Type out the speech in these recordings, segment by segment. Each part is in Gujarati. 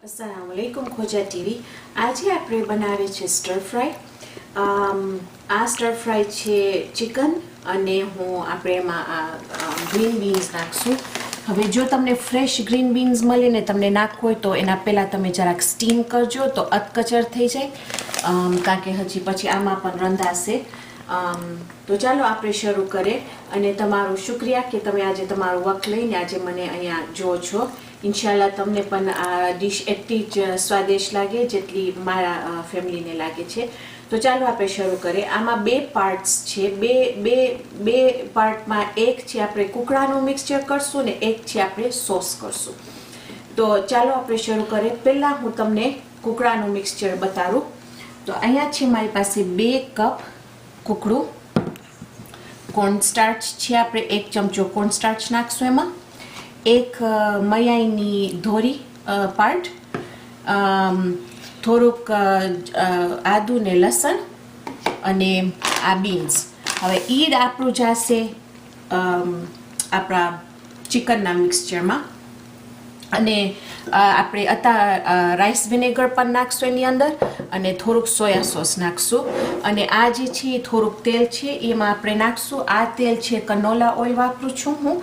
अस्सलामुअलैकुम खोजा टीवी। आज આપણે બનાવે છે સ્ટર ફ્રાય। આ સ્ટર ફ્રાય છે ચિકન અને હું આપણે એમાં ગ્રીન બીન્સ નાખશું। હવે જો તમને ફ્રેશ ગ્રીન બીન્સ મળીને તમને નાખવું હોય તો એના પહેલાં તમે જરાક સ્ટીમ કરજો તો અધકચર થઈ જાય, કારણ કે હજી પછી આમાં પણ રંધાશે। તો ચાલો આપણે શરૂ કરીએ અને તમારો શુક્રિયા કે તમે આજે તમારો વખત લઈને આજે મને અહીંયા જો છો। ઇન્શાલ્લાહ તમને પણ આ ડિશ એટલી જ સ્વાદિષ્ટ લાગે જેટલી મારા ફેમિલીને લાગે છે। તો ચાલો આપણે શરૂ કરીએ। આમાં બે પાર્ટ્સ છે, બે પાર્ટમાં એક છે આપણે કુકડાનું મિક્સચર કરશું ને એક છે આપણે સોસ કરશું। તો ચાલો આપણે શરૂ કરીએ। પહેલાં હું તમને કુકડાનું મિક્સચર બતાવું। તો અહીંયા છે મારી પાસે 2 કપ કુકડું, કોર્નસ્ટાર્ચ છે આપણે 1 ચમચો કોર્નસ્ટાર્ચ નાખશું એમાં, એક મયાઈની ધોરી પાર્ટ, થોડુંક આદુ ને લસણ અને આ બીન્સ। હવે ઈડ આપણું જશે આપણા ચિકનના મિક્સચરમાં અને આપણે રાઈસ વિનેગર પણ નાખશું એની અંદર અને થોડુંક સોયા સોસ નાખશું અને આ જે છે એ થોડુંક તેલ છે એમાં આપણે નાખશું। આ તેલ છે કનોલા ઓઇલ વાપરું છું હું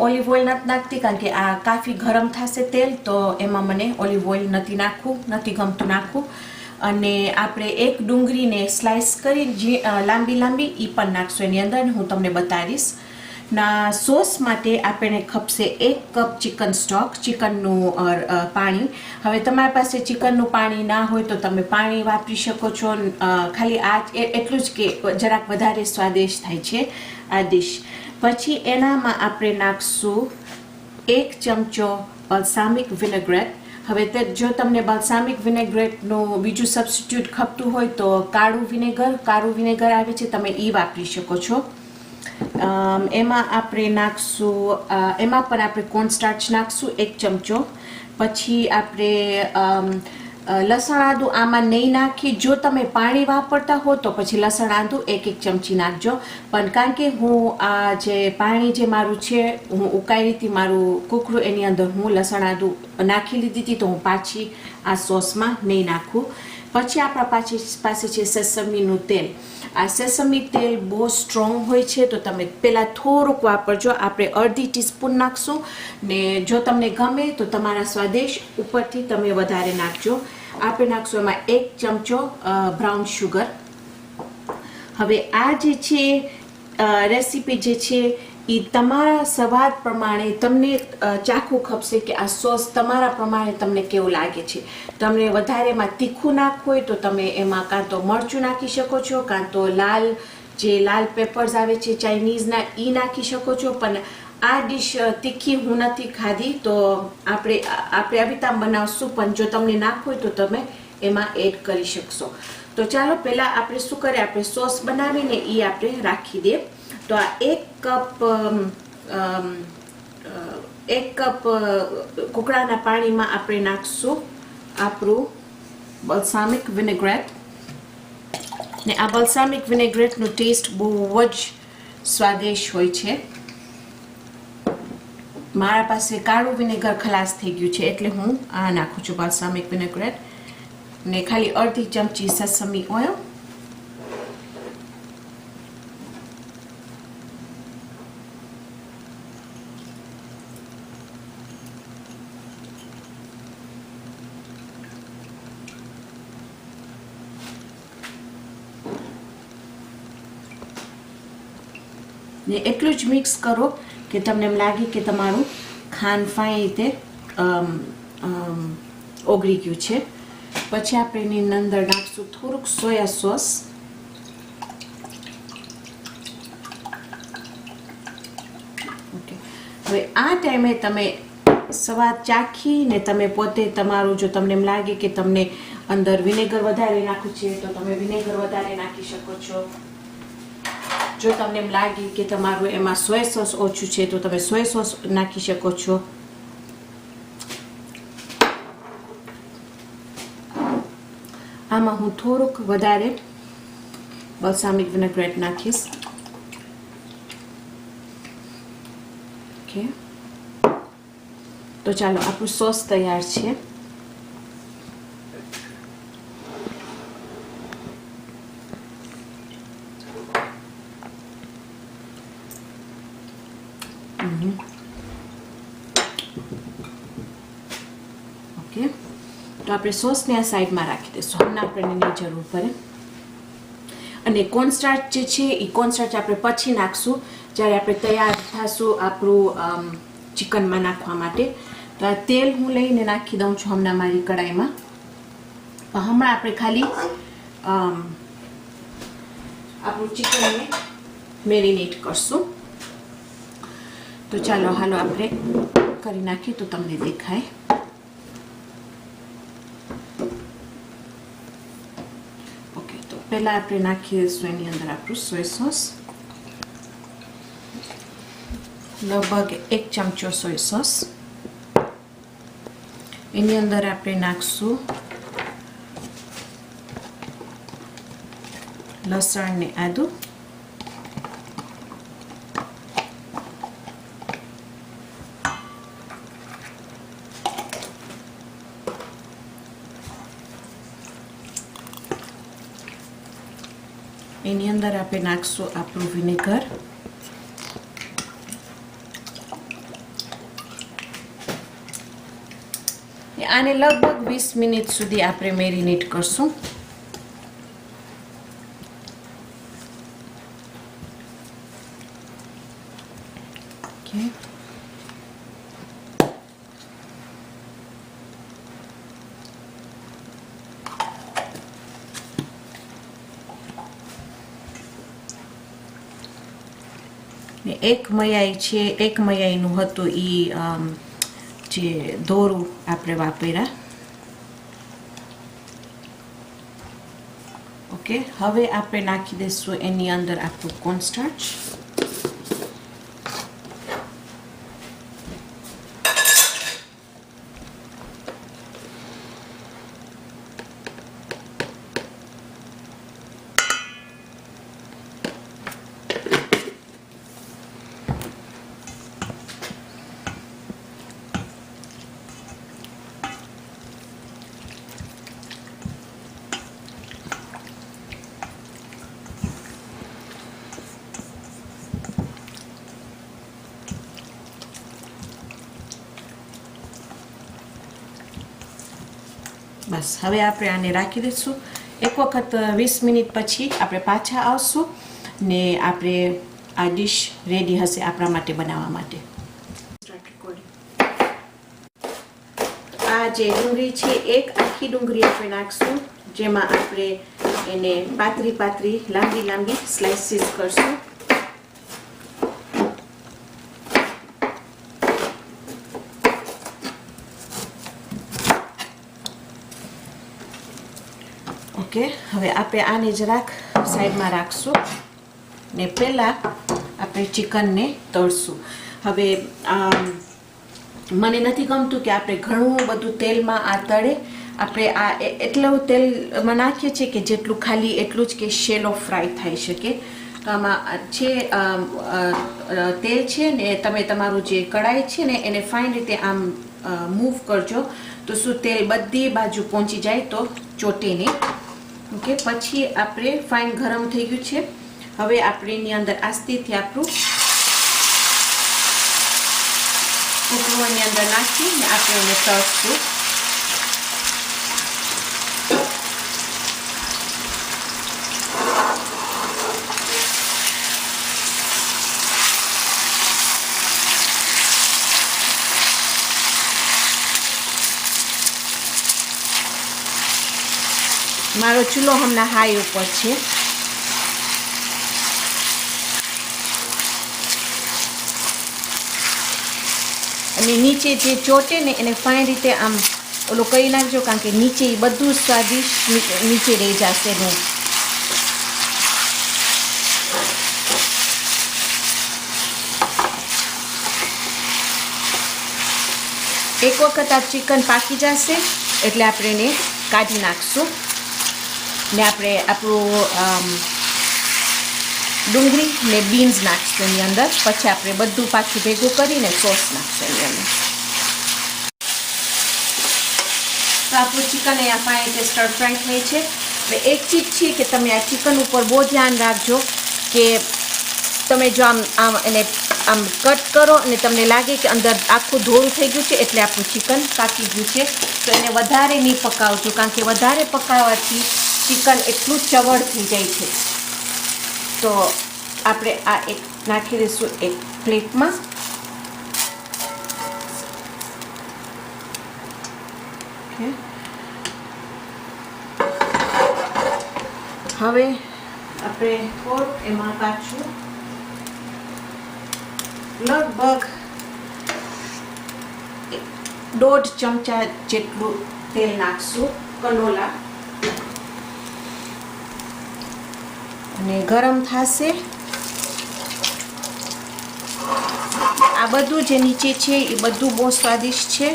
ઓલિવ ઓઇલ નથી નાખતી કારણ કે આ કાફી ગરમ થશે તેલ, તો એમાં મને ઓલિવ ઓઇલ નથી ગમતું નાખવું। અને આપણે એક ડુંગળીને સ્લાઇસ કરી જે લાંબી એ પણ નાખશું એની અંદર, હું તમને બતાવીશ। ના સોસ માટે આપણને ખપશે 1 કપ ચિકન સ્ટોક, ચિકનનું પાણી। હવે તમારી પાસે ચિકનનું પાણી ના હોય તો તમે પાણી વાપરી શકો છો, ખાલી આ એટલું જ કે જરાક વધારે સ્વાદિષ્ટ થાય છે આ ડિશ। પછી એનામાં આપણે નાખશું 1 ચમચો બલ્સામિક વિનેગ્રેટ। હવે જો તમને બલ્સામિક વિનેગ્રેટનું બીજું સબસ્ટિટ્યૂટ ખપતું હોય તો કાળું વિનેગર આવે છે, તમે એ વાપરી શકો છો। એમાં આપણે નાખશું એમાં પણ આપણે કોર્નસ્ટાર્ચ નાખશું 1 ચમચો। પછી આપણે લસણ આદુ આમાં નહીં નાખી, જો તમે પાણી વાપરતા હો તો પછી લસણ આદુ 1 ચમચી નાખજો, પણ કારણ કે હું આ જે પાણી જે મારું છે હું ઉકાળી હતી મારું કુકડું એની અંદર હું લસણ આદુ નાખી લીધી હતી, તો હું પાછી આ સોસમાં નહીં નાખું। પછી આપણા પાસે છે સેસમીનું તેલ। આ સેસમી તેલ બહુ સ્ટ્રોંગ હોય છે તો તમે પહેલાં થોડુંક વાપરજો, આપણે અડધી ટીસ્પૂન નાખશું ને જો તમને ગમે તો તમારા સ્વાદેશ ઉપરથી તમે વધારે નાખજો। આપણે નાખશું એમાં 1 ચમચો બ્રાઉન શુગર। હવે આ જે છે રેસીપી જે છે એ તમારા સ્વાદ પ્રમાણે તમને ચાખવું ખપશે કે આ સોસ તમારા પ્રમાણે તમને કેવું લાગે છે। તમને વધારેમાં તીખું નાખવું હોય તો તમે એમાં કાં તો મરચું નાખી શકો છો, કાં તો લાલ પેપર્સ આવે છે ચાઇનીઝના એ નાખી શકો છો, પણ આ ડિશ તીખી હું નથી ખાધી તો આપણે અભિતામ બનાવશું, પણ જો તમને નાખવું હોય તો તમે એમાં એડ કરી શકશો। તો ચાલો પહેલાં આપણે શું કરીએ, આપણે સોસ બનાવીને એ આપણે રાખી દઈએ। તો આ 1 કપ કુકડાના પાણીમાં આપણે નાખશું આપણું બલ્સામિક વિનેગ્રેટ ને આ બલ્સામિક વિનેગ્રેટનો ટેસ્ટ બહુ જ સ્વાદિષ્ટ હોય છે। મારા પાસે કાળું વિનેગર ખલાસ થઈ ગયું છે એટલે હું આ નાખું છું બલ્સામિક વિનેગ્રેટ ને ખાલી અડધી ચમચી સેસમી ઓઇલ। ને એટલું જ મિક્સ કરો કે તમને એમ લાગે કે તમારું ખાંડ ફાઇન રીતે ઓગળી ગયું છે। પછી આપણે એની અંદર નાખશું થોડુંક સોયા સોસ। ઓકે, હવે આ ટાઈમે તમે સ્વાદ ચાખીને તમે પોતે તમારું જો તમને એમ લાગે કે તમને અંદર વિનેગર વધારે નાખવું છે તો તમે વિનેગર વધારે નાખી શકો છો। જો તમને એમ લાગે કે તમારું એમાં સોયા સોસ ઓછું છે તો તમે સોયા સોસ નાખી શકો છો। આમાં હું થોડુંક વધારે બલ્સામિક વિનેગ્રેટ નાખીશ। ઓકે, તો ચાલો આપણું સોસ તૈયાર છે। ઓકે, તો આપણે સોસને આ સાઈડમાં રાખી દઈશું. હમણાં આપણે એની જરૂર પડે. અને કોર્નસ્ટાર્ચ જે છે એ કોર્નસ્ટાર્ચ આપણે પછી નાખશું જ્યારે આપણે તૈયાર થશું આપણું ચિકનમાં નાખવા માટે. તો આ તેલ હું લઈને નાખી દઉં છું હમણાં મારી કડાઈમાં. હમણાં આપણે ખાલી આપણું ચિકનને મેરિનેટ કરશું. તો ચાલો હાલો આપણે કરી નાખીએ તો તમને દેખાય. ઓકે, તો પહેલાં આપણે નાખી દઈશું એની અંદર આપણું સોય સોસ. લગભગ 1 ચમચો સોય સોસ. એની અંદર આપણે નાખશું લસણ ને આદું. એની અંદર આપણે નાખશું આપણું વિનેગર. આને લગભગ 20 મિનિટ સુધી આપણે મેરિનેટ કરશું. ઓકે, એક મયાઈ છે, એક મયાઈનું હતું એ જે દોરું આપણે વાપર્યા. ઓકે, હવે આપણે નાખી દઈશું એની અંદર આપણું કોર્નસ્ટાર્ચ. બસ હવે આપણે આને રાખી દઈશું. એક વખત 20 મિનિટ પછી આપણે પાછા આવશું ને આપણે આ ડિશ રેડી હશે આપણા માટે બનાવવા માટે. આ જે ડુંગળી છે, એક આખી ડુંગળી આપણે નાખશું, જેમાં આપણે એને પાતળી પાતળી લાંબી લાંબી સ્લાઇસીસ કરશું. ઓકે, હવે આપણે આને જરાક સાઈડમાં રાખશું ને પહેલાં આપણે ચિકનને તળશું. હવે મને નથી ગમતું કે આપણે ઘણું બધું તેલમાં આ તળે. આપણે આ એટલું તેલમાં નાખીએ છીએ કે જેટલું ખાલી એટલું જ કે શેલો ફ્રાય થઈ શકે. તો આમાં છે તેલ છે ને, તમે તમારું જે કઢાઈ છે ને એને ફાઇન રીતે આમ મૂવ કરજો તો શું તેલ બધી બાજુ પહોંચી જાય તો ચોટે નહીં. ઓકે, પછી આપણે ફાઇન ગરમ થઈ ગયું છે. હવે આપણે એની અંદર આસ્તીથી આપણું કૂકરું એની અંદર નાખીને આપણે એને તળશું. મારો ચૂલો હમણાં હાઈ ઉપર છે. અને નીચે જે ચોટે ને એને ફાઇન રીતે આમ ઓલો કરી નાખજો, કારણ કે નીચે એ બધું સ્વાદિષ્ટ નીચે રહી જશે નહીં. એક વખત આ ચિકન પાકી જશે એટલે આપણે એને કાઢી નાખશું ને આપણે આપણું ડુંગળી ને બીન્સ નાખશું એની અંદર. પછી આપણે બધું પાછું ભેગું કરીને સોસ નાખશું એની અંદર. તો આપણું ચિકન અહીંયા ફાઇન રીતે સ્ટર ફ્રાય થઈ છે. હવે એક ચીજ છે કે તમે આ ચિકન ઉપર બહુ ધ્યાન રાખજો કે તમે જો આમ એને આમ કટ કરો અને તમને લાગે કે અંદર આખું ધોળું થઈ ગયું છે એટલે આપણું ચિકન પાકી ગયું છે. તો એને વધારે નહીં પકાવજો, કારણ કે વધારે પકાવવાથી ચિકન એટલું ચવળ થઈ જાય છે. તો આપણે આ એક નાખી દઈશું એક પ્લેટમાં. હવે આપણે થોડુંક એમાં પાછું લગભગ 1.5 ચમચા જેટલું તેલ નાખશું, કનોલા. અને ગરમ થશે. આ બધું જે નીચે છે એ બધું બહુ સ્વાદિષ્ટ છે.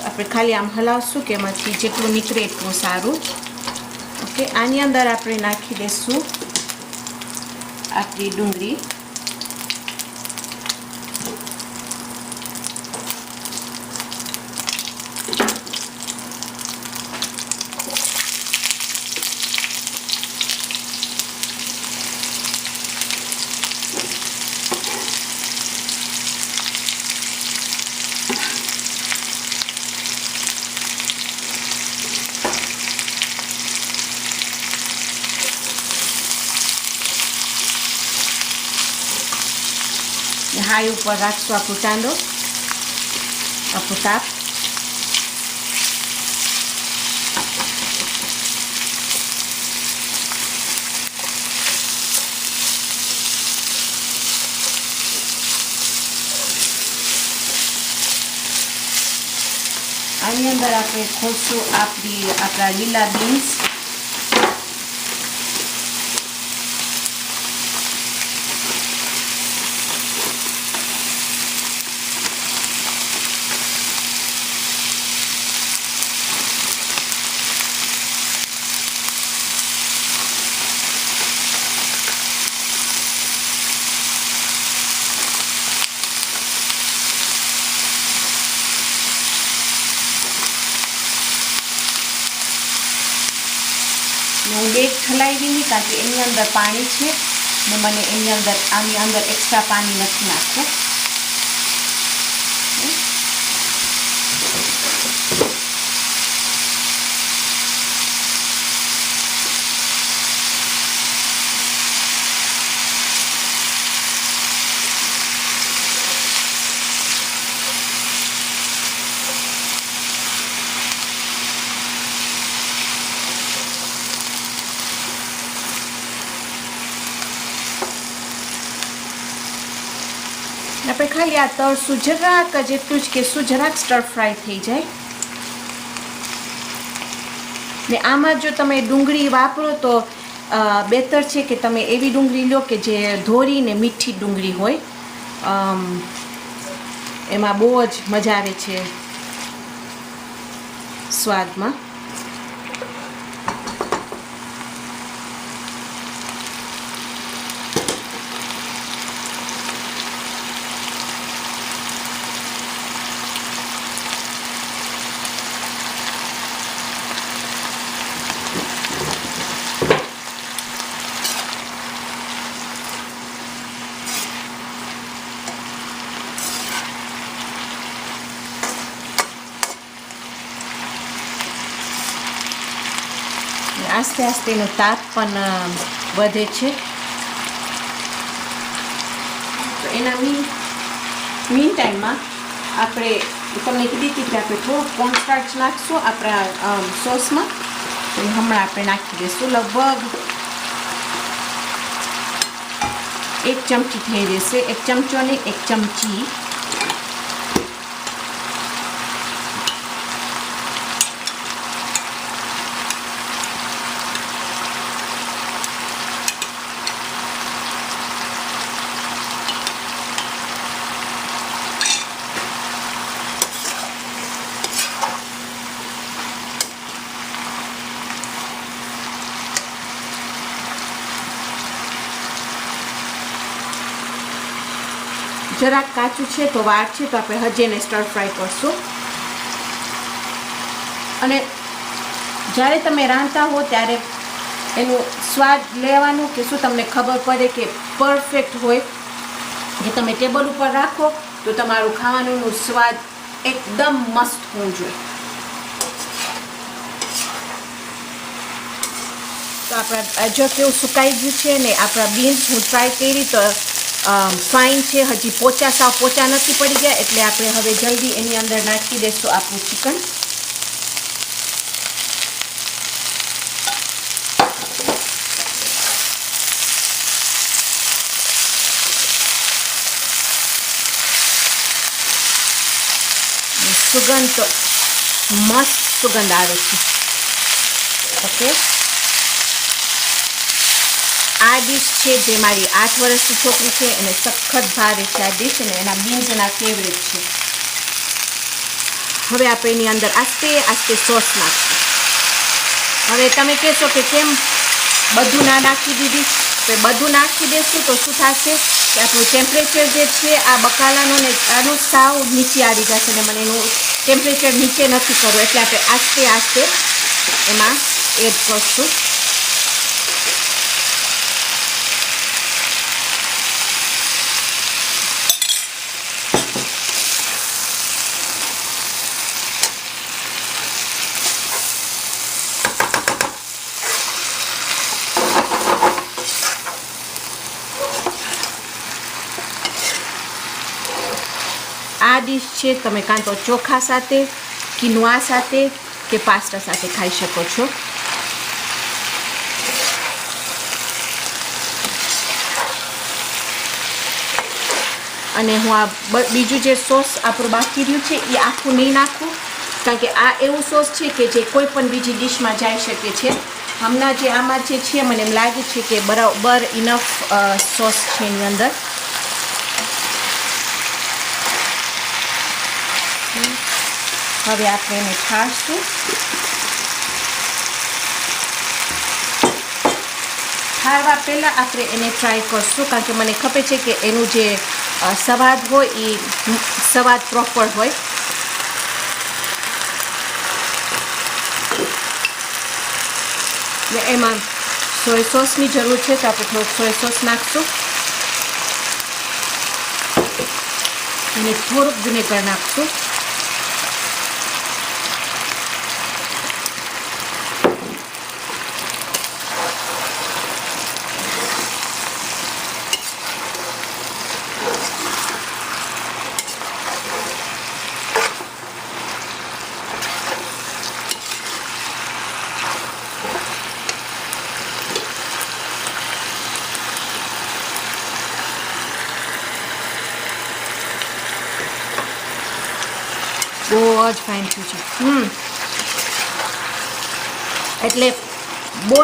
આપણે ખાલી આમ હલાવશું કે એમાંથી જેટલું નીકળે એટલું સારું. ઓકે, આની અંદર આપણે નાખી દઈશું આપણી ડુંગળી. હાઈ ઉપર રાખશું આપણું ટાંડો, આપણું તાપ. આની અંદર આપણે ખોલશું આપણા લીલા બીન્સ. હું બેગ ઠલાવી નહીં, કારણ કે એની અંદર પાણી છે ને મને આની અંદર એક્સ્ટ્રા પાણી નથી નાખવું. આપણે ખાલી આ તળશું જરાક જ, એટલું જ કે શું જરાક સ્ટર ફ્રાય થઈ જાય. ને આમાં જો તમે ડુંગળી વાપરો તો બેતર છે કે તમે એવી ડુંગળી લો કે જે ધોળી ને મીઠી ડુંગળી હોય. એમાં બહુ જ મજા આવે છે સ્વાદમાં. આસ્તે આસ્તે એનો તાપ પણ વધે છે. તો એના મીન ટાઈમમાં આપણે તમને કીધી હતી કે આપણે થોડુંક કોર્નસ્ટાર્ચ નાખશું આપણા સોસમાં. તો હમણાં આપણે નાખી દઈશું લગભગ 1 ચમચી થઈ જશે. 1 ચમચો નહીં, 1 ચમચી. જરાક કાચું છે તો વાર છે, તો આપણે હજી એને સ્ટર ફ્રાય કરશું. અને જ્યારે તમે રાંધતા હો ત્યારે એનો સ્વાદ લેવાનું કે શું તમને ખબર પડે કે પરફેક્ટ હોય જે તમે ટેબલ ઉપર રાખો તો તમારું ખાવાનું સ્વાદ એકદમ મસ્ત હોવું જોઈએ. તો આપણા જો કેવું સુકાઈ ગયું છે ને આપણા બીન્સ હું ટ્રાય કરી તો ફાઇન છે, હજી સાવ પોચા નથી પડી ગયા. એટલે આપણે હવે જલ્દી એની અંદર નાખી દઈશું આપણું ચિકન. સુગંધ તો મસ્ત સુગંધ આવે છે. ઓકે, આ ડીશ છે જે મારી 8 વર્ષની છોકરી છે એને સખત ભાવે છે આ ડીશ, અને એના બીન્સ એના ફેવરેટ છે. હવે આપણે એની અંદર આસ્તે આસ્તે સોસ નાખીશું. હવે તમે કહેશો કે કેમ બધું ના નાખી દીધી? તો બધું નાખી દેશું તો શું થશે કે આપણું ટેમ્પરેચર જે છે આ બકાલાનું ને આનું સાવ નીચે આવી જશે, ને મને એનું ટેમ્પરેચર નીચે નથી કરવું. એટલે આપણે આસ્તે આસ્તે એમાં એડ કરશું. આ ડીશ છે તમે કાં તો ચોખા સાથે, કિનોઆ સાથે કે પાસ્તા સાથે ખાઈ શકો છો. અને હું આ બીજું જે સોસ આપણું બાકી રહ્યું છે એ આખું નહીં નાખું, કારણ કે આ એવું સોસ છે કે જે કોઈ પણ બીજી ડીશમાં જઈ શકે છે. હમણાં જે આમાં જે છે મને એમ લાગે છે કે બરાબર ઇનફ સોસ છે એની અંદર. હવે આપણે એને ઠારશું. ઠારવા પહેલાં આપણે એને ટ્રાય કરશું, કારણ કે મને ખબર છે કે એનું જે સ્વાદ હોય એ સ્વાદ પ્રોપર હોય. ને એમાં સોય સોસની જરૂર છે તો આપણે થોડોક સોય સોસ નાખશું અને થોડુંક વિનેગર નાખશું. બહુ જ ફાઇન થયું છે. એટલે બહુ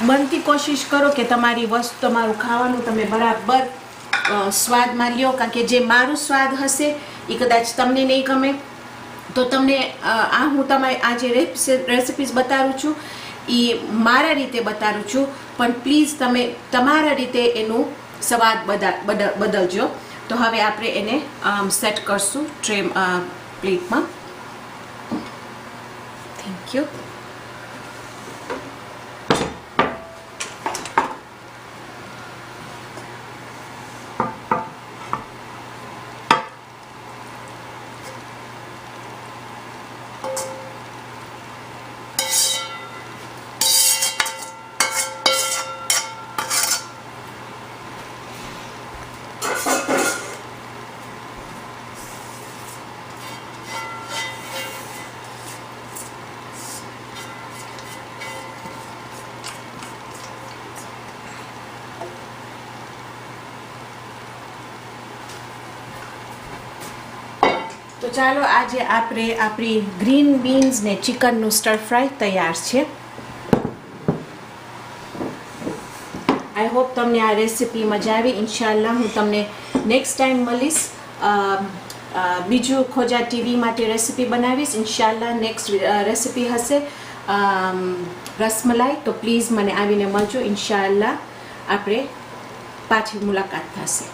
બનતી કોશિશ કરો કે તમારી વસ્તુ તમારું ખાવાનું તમે બરાબર સ્વાદમાં લ્યો, કારણ કે જે મારું સ્વાદ હશે એ કદાચ તમને નહીં ગમે. તો તમને હું તમારી આ જે રેસિપીઝ બતાવું છું એ મારા રીતે બતાવું છું, પણ પ્લીઝ તમે તમારા રીતે એનું સ્વાદ બદલજો. તો હવે આપણે એને સેટ કરશું પ્લેટમાં. Thank you. તો ચાલો આજે આપણે આપણી ગ્રીન બીન્સ ને ચિકનનું સ્ટર ફ્રાય તૈયાર છે. આઈ હોપ તમને આ રેસીપી મજા આવી. ઇન્શાલ્લાહ હું તમને નેક્સ્ટ ટાઈમ મળીશ. બીજું ખોજા ટીવી માટે રેસીપી બનાવીશ. ઇન્શાલ્લાહ નેક્સ્ટ રેસીપી હશે રસમલાઈ. તો પ્લીઝ મને આવીને મળજો. ઇન્શાલ્લાહ આપણે પાછી મુલાકાત થશે.